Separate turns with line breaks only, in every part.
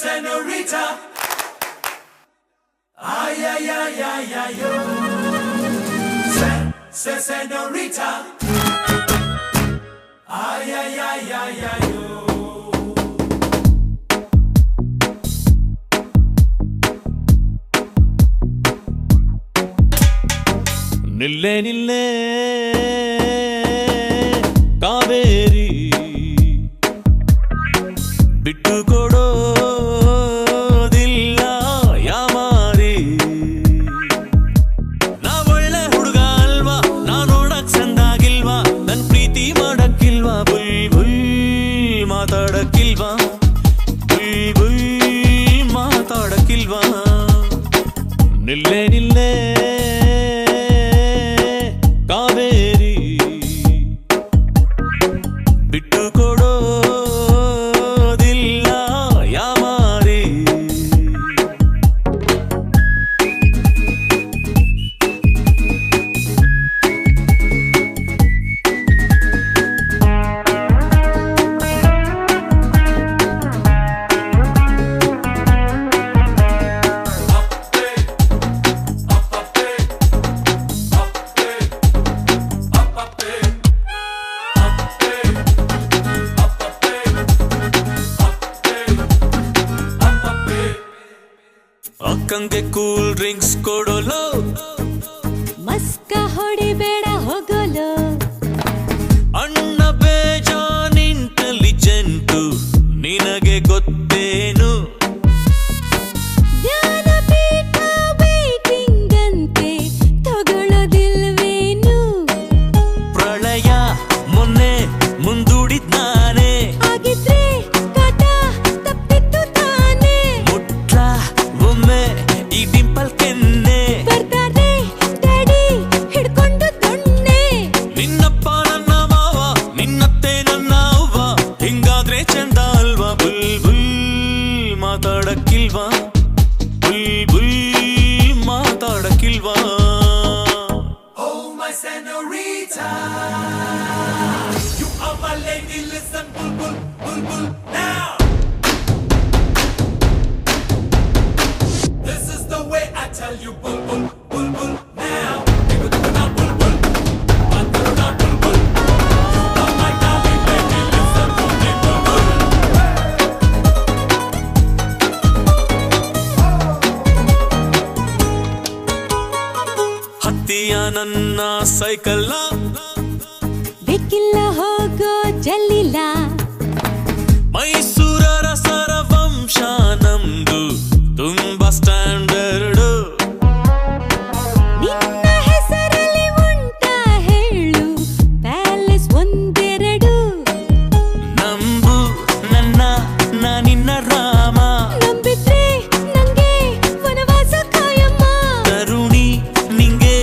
Senorita. Ay, ay, ay, ay, ay, yo. Senorita. Ay, ay, ay, ay, ay, yo.
ನಿಲ್ಲೆ ನಿಲ್ಲೆ Kaveri ಬಿಟ್ಟು ಕೊಡೋದಿಲ್ಲ ಯಾಮಾರಿ. ನಾ ಒಳ್ಳೆ ಹುಡುಗ ಅಲ್ವಾ, ನಾ ನೋಡಕ್ ಚಂದಾಗಿಲ್ವಾ, ನನ್ ಪ್ರೀತಿ ಮಾಡಕ್ಕಿಲ್ವಾ, ಬುಯ್ ಬುಯ್ ಮಾತಾಡಕ್ಕಿಲ್ವಾ, ಬುಯ್ ಬುಯ್ ಮಾತಾಡಕ್ಕಿಲ್ವಾ. ನಿಲ್ಲೆ ನಿಲ್ಲೆ ಕಾವೇರಿ ಬಿಟ್ಟು ಕೊಡೋದಿಲ್ಲ ಯಾಮಾರಿ. ಅಕ್ಕಂಗೆ ಕೂಲ್ ಡ್ರಿಂಕ್ಸ್ ಕೊಡೋಲು,
ಮಸ್ಕ ಹೊಡಿಬೇಡ ಹೋಗೋಲು.
ಅಣ್ಣ ಬೇಜಾನ್ ಇಂಟೆಲಿಜೆಂಟು ನಿನಗೆ ಗೊತ್ತೇನು.
ಜ್ಞಾನಪೀಠ ವೇಟಿಂಗ್ ಅಂತೆ ತಗೊಳ್ಳೋದಿಲ್ವೇನು.
ಪ್ರಳಯ ಮೊನ್ನೆ ಮುಂದೂಡಿದ್ ನಾನೇ,
ಆಗಿದ್ರೆ ಕಾಟ ತಪ್ಪಿತ್ತು ತಾನೇ.
ಮುಟ್ಲ ಒಮ್ಮೆ ಈ ಡಿಂಪಲ್ ಕೆನ್ನೆ,
ಬರ್ತಾರೆ ಡ್ಯಾಡಿ ಹಿಡ್ಕೊಂಡು ದೊಣ್ಣೆ.
ನಿನ್ನಪ್ಪ ನನ್ನ ಮಾವ, ನಿನ್ನತ್ತೆ ನನ್ನ ಅವ್ವ, ಹಿಂಗಾದ್ರೆ ಚಂದ ಅಲ್ವಾ. ಬುಲ್ ಬುಲ್ ಮಾತಾಡಕ್ಕಿಲ್ವಾ, ಬುಲ್ ಬುಲ್ ಮಾತಾಡಕ್ಕಿಲ್ವಾ.
Oh, my senorita. You are my lady, listen, bulbul, bulbul, now. This is the way I tell you, bulbul, bulbul, now. Now, bulbul. Now, bulbul. Oh, my darling lady, listen to me, bulbul.
ಹತ್ತಿಯ ನನ್ನ ಸೈಕಲ್ಲ,
ಬೇಕಿಲ್ಲ ಹೋಗೋ ಜಲ್ಲಿಲ್ಲ.
ಮೈಸೂರರ ಸರವಂಶ ನಮ್ದು ತುಂಬಾ standard.
ನಿನ್ನ ಹೆಸರಲ್ಲಿ ಉಂಟ ಹೇಳು ಪ್ಯಾಲೇಸ್ ಒಂದೆರಡು.
ನಂಬು ನನ್ನ ನಿನ್ನ ರಾಮ,
ನಂಬಿದ್ರೆ ನಂಗೆ ವನವಾಸ ಕಾಯಮ್ಮ.
ತರುಣಿ ನಿಂಗೆ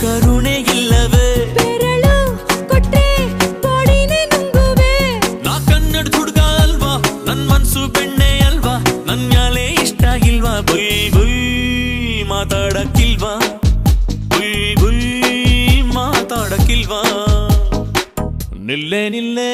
ಕರುಣೆ ಇಲ್ಲವೇ,
ಬೆರಳು ಕೊಟ್ರೆ ಗೋಡಿನೇ ನುಂಗುವೆ.
ನಾ ಕನ್ನಡ ಹುಡುಗ ಅಲ್ವಾ, ನನ್ ಮನ್ಸು ಬೆಣ್ಣೆ ಅಲ್ವಾ, ನನ್ ಮ್ಯಾಲೆ ಇಷ್ಟ ಇಲ್ವಾ. ಬುಯ್ ಬುಯ್ ಮಾತಾಡಕ್ಕಿಲ್ವಾ, ಬುಯ್ ಬುಯ್ ಮಾತಾಡಕ್ಕಿಲ್ವಾ. ನಿಲ್ಲೆ ನಿಲ್ಲೆ